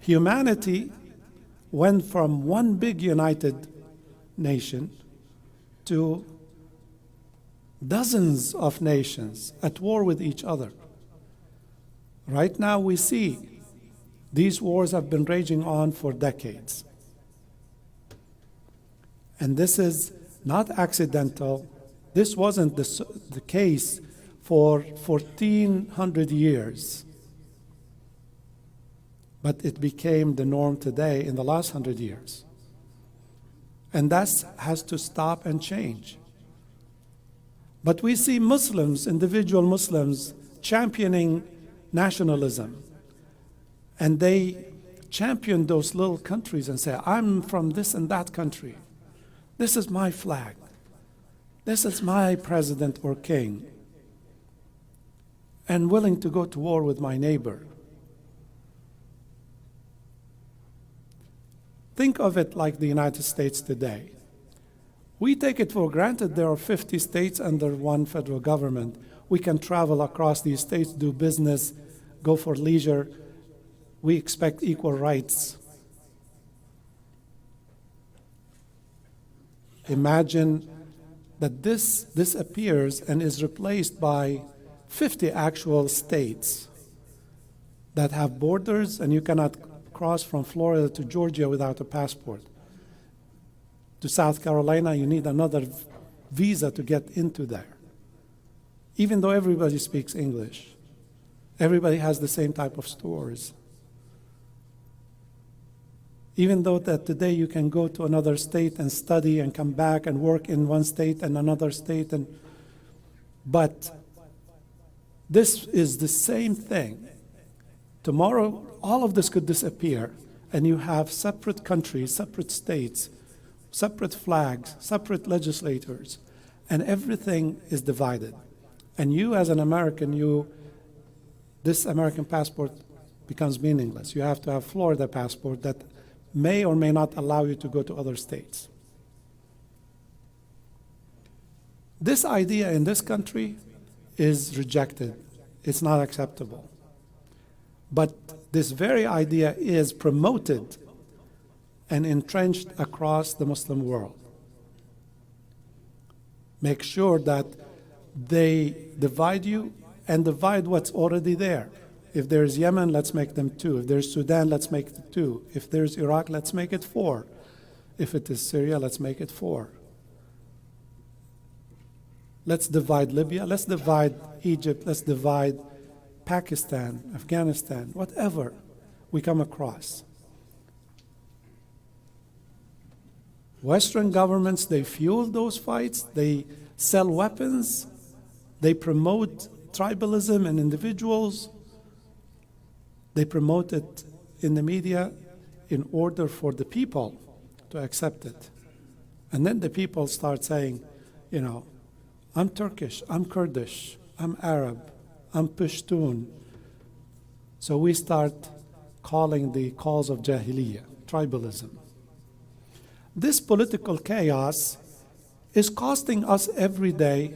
Humanity went from one big united nation to dozens of nations at war with each other. Right now we see these wars have been raging on for decades. And this is not accidental. This wasn't the case for 1,400 years. But it became the norm today in the last 100 years. And that has to stop and change. But we see Muslims, individual Muslims, championing nationalism. And they champion those little countries and say, I'm from this and that country. This is my flag. This is my president or king. And willing to go to war with my neighbor. Think of it like the United States today. We take it for granted there are 50 states under one federal government. We can travel across these states, do business, go for leisure. We expect equal rights. Imagine that this disappears and is replaced by 50 actual states that have borders, and you cannot cross from Florida to Georgia without a passport. To South Carolina, you need another visa to get into there. Even though everybody speaks English, everybody has the same type of stores. Even though that today you can go to another state and study and come back and work in one state and another state, but this is the same thing. Tomorrow, all of this could disappear, and you have separate countries, separate states, separate flags, separate legislators, and everything is divided. And you, as an American, this American passport becomes meaningless. You have to have Florida passport that may or may not allow you to go to other states. This idea in this country is rejected. It's not acceptable. But this very idea is promoted and entrenched across the Muslim world. Make sure that they divide you and divide what's already there. If there's Yemen, let's make them 2. If there's Sudan, let's make it 2. If there's Iraq, let's make it 4. If it is Syria, let's make it 4. Let's divide Libya, let's divide Egypt, let's divide Pakistan, Afghanistan, whatever we come across. Western governments, they fuel those fights, they sell weapons, they promote tribalism in individuals, they promote it in the media in order for the people to accept it. And then the people start saying, I'm Turkish, I'm Kurdish, I'm Arab, I'm Pashtun. So we start calling the cause of Jahiliyyah, tribalism. This political chaos is costing us every day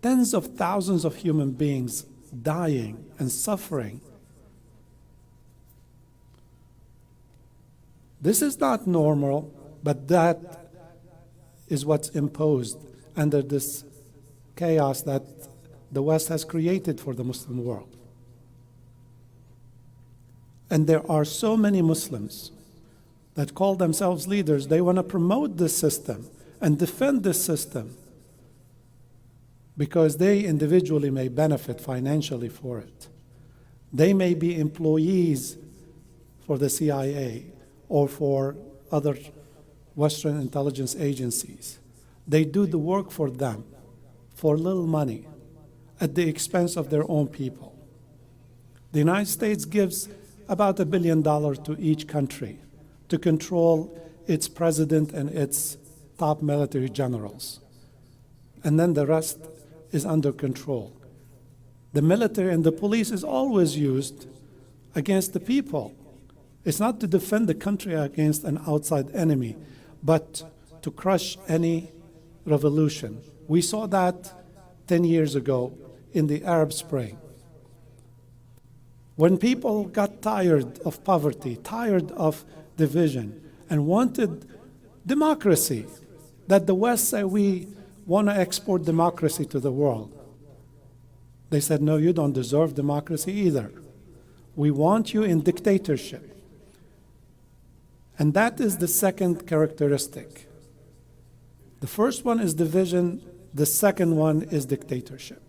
tens of thousands of human beings dying and suffering. This is not normal, but that is what's imposed under this chaos that the West has created for the Muslim world. And there are so many Muslims that call themselves leaders. They want to promote this system and defend this system because they individually may benefit financially for it. They may be employees for the CIA or for other Western intelligence agencies. They do the work for them for little money at the expense of their own people. The United States gives about $1 billion to each country to control its president and its top military generals. And then the rest is under control. The military and the police is always used against the people. It's not to defend the country against an outside enemy, but to crush any revolution. We saw that 10 years ago in the Arab Spring, When people got tired of poverty, tired of division, and wanted democracy, that the West said, we want to export democracy to the world. They said, no, you don't deserve democracy either. We want you in dictatorship. And that is the second characteristic. The first one is division, the second one is dictatorship.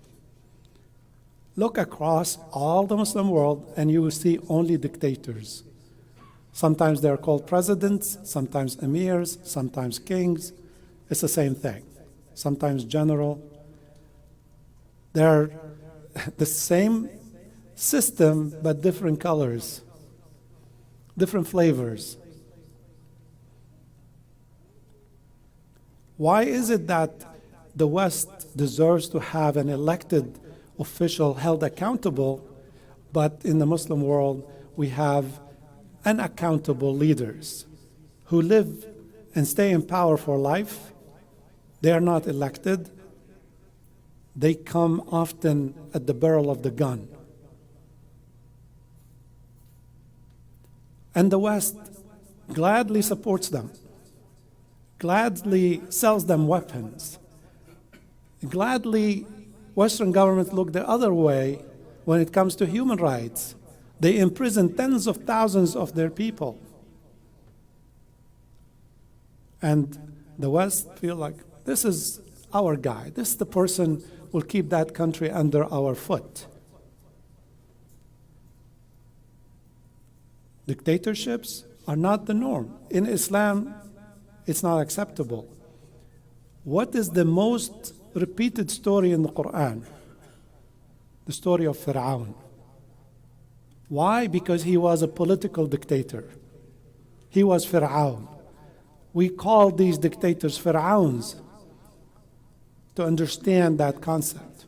Look across all the Muslim world and you will see only dictators. Sometimes they're called presidents, sometimes emirs, sometimes kings. It's the same thing. Sometimes general. They're the same system, but different colors, different flavors. Why is it that the West deserves to have an elected official held accountable, but in the Muslim world we have unaccountable leaders who live and stay in power for life? They are not elected. They come often at the barrel of the gun. And the West gladly supports them, gladly sells them weapons, gladly Western governments look the other way when it comes to human rights. They imprison tens of thousands of their people. And the West feel like, this is our guy. This is the person who will keep that country under our foot. Dictatorships are not the norm. In Islam, it's not acceptable. What is the most repeated story in the Quran? The story of Fir'aun. Why? Because he was a political dictator. He was Fir'aun. We call these dictators Fir'auns to understand that concept.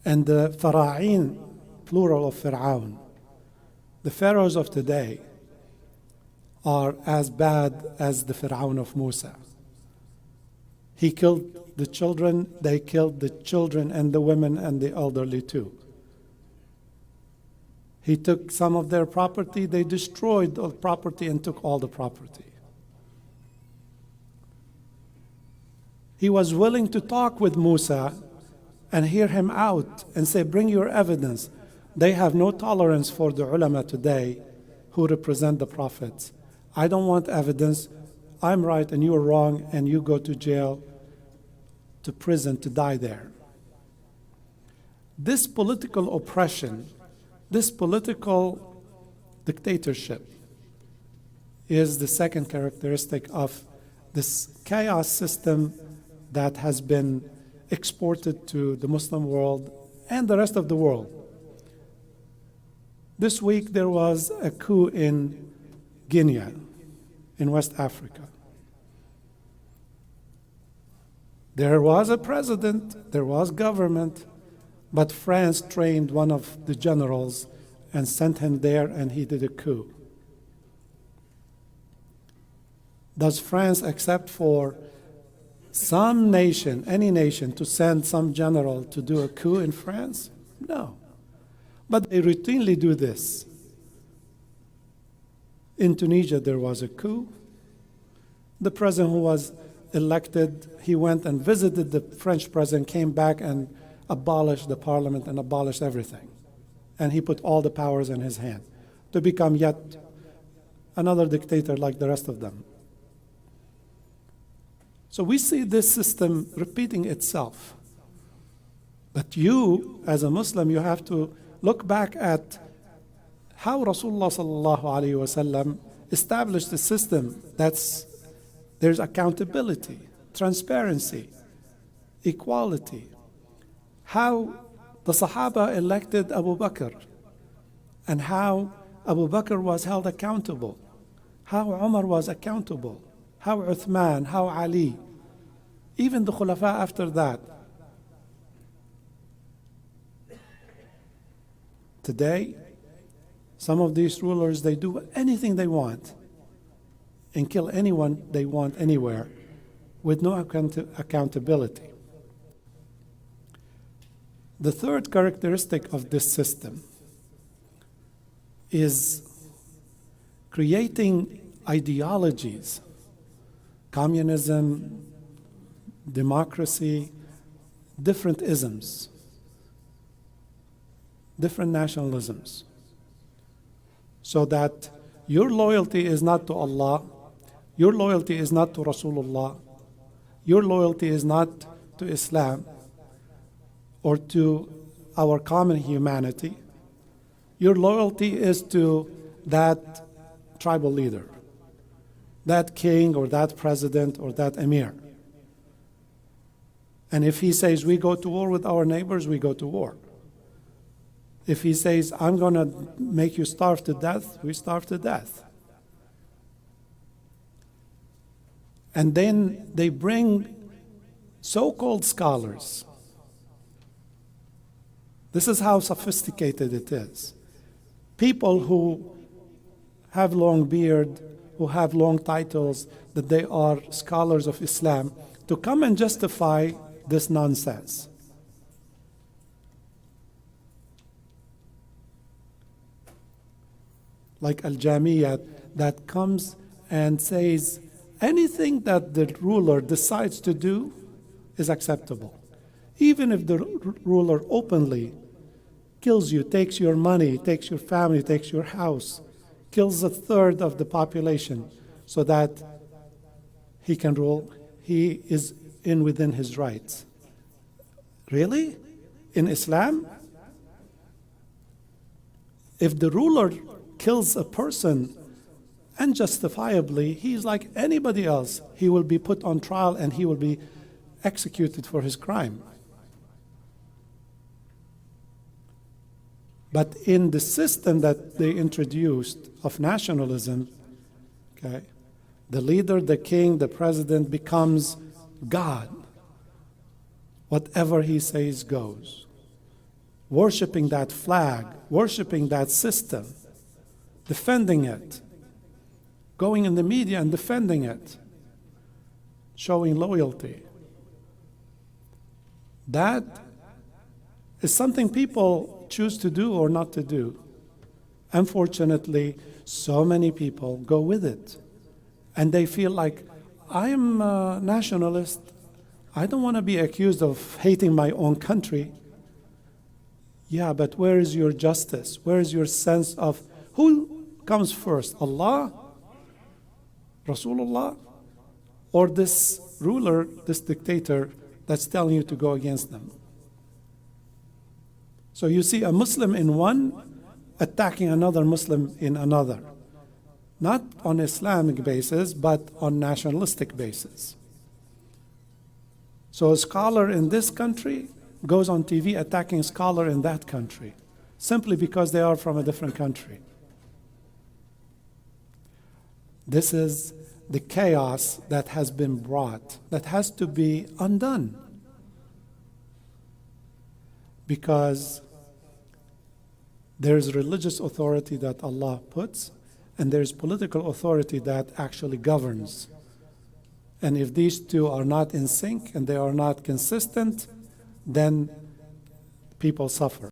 And the Fara'in, plural of Fir'aun, the pharaohs of today are as bad as the Fir'aun of Musa. He killed the children, they killed the children and the women and the elderly too. He took some of their property, they destroyed the property and took all the property. He was willing to talk with Musa and hear him out and say, bring your evidence. They have no tolerance for the ulama today who represent the prophets. I don't want evidence. I'm right and you're wrong, and you go to jail, to prison, to die there. This political oppression, this political dictatorship is the second characteristic of this chaos system that has been exported to the Muslim world and the rest of the world. This week there was a coup in Guinea, in West Africa. There was a president, there was government, but France trained one of the generals and sent him there, and he did a coup. Does France accept for some nation, any nation, to send some general to do a coup in France? No. But they routinely do this. In Tunisia, there was a coup. The president who was elected, he went and visited the French president, came back and abolished the parliament and abolished everything. And he put all the powers in his hand to become yet another dictator like the rest of them. So we see this system repeating itself. But you, as a Muslim, you have to look back at how Rasulullah sallallahu alaihi wasallam established a system there's accountability, transparency, equality. How the Sahaba elected Abu Bakr, and how Abu Bakr was held accountable, how Umar was accountable, how Uthman, how Ali, even the Khulafa after that. Today, some of these rulers, they do anything they want and kill anyone they want anywhere with no accountability. The third characteristic of this system is creating ideologies, communism, democracy, different isms, different nationalisms, so that your loyalty is not to Allah, your loyalty is not to Rasulullah, your loyalty is not to Islam or to our common humanity. Your loyalty is to that tribal leader, that king or that president or that emir. And if he says we go to war with our neighbors, we go to war. If he says I'm going to make you starve to death, we starve to death. And then they bring so-called scholars. This is how sophisticated it is. People who have long beard, who have long titles, that they are scholars of Islam, to come and justify this nonsense. Like Al-Jamiyat, that comes and says anything that the ruler decides to do is acceptable. Even if the ruler openly kills you, takes your money, takes your family, takes your house, kills a third of the population so that he can rule, he is within his rights. Really? In Islam? If the ruler kills a person unjustifiably, he's like anybody else. He will be put on trial and he will be executed for his crime. But in the system that they introduced of nationalism, okay, the leader, the king, the president becomes God. Whatever he says goes. Worshipping that flag, worshipping that system, defending it, going in the media and defending it, showing loyalty. That is something people choose to do or not to do. Unfortunately, so many people go with it. And they feel like, I am a nationalist. I don't want to be accused of hating my own country. Yeah, but where is your justice? Where is your sense of who comes first? Allah? Rasulullah? Or this ruler, this dictator that's telling you to go against them? So you see a Muslim in one attacking another Muslim in another. Not on Islamic basis, but on nationalistic basis. So a scholar in this country goes on TV attacking a scholar in that country, simply because they are from a different country. This is the chaos that has been brought, that has to be undone. Because there's religious authority that Allah puts, and there's political authority that actually governs. And if these two are not in sync and they are not consistent, then people suffer.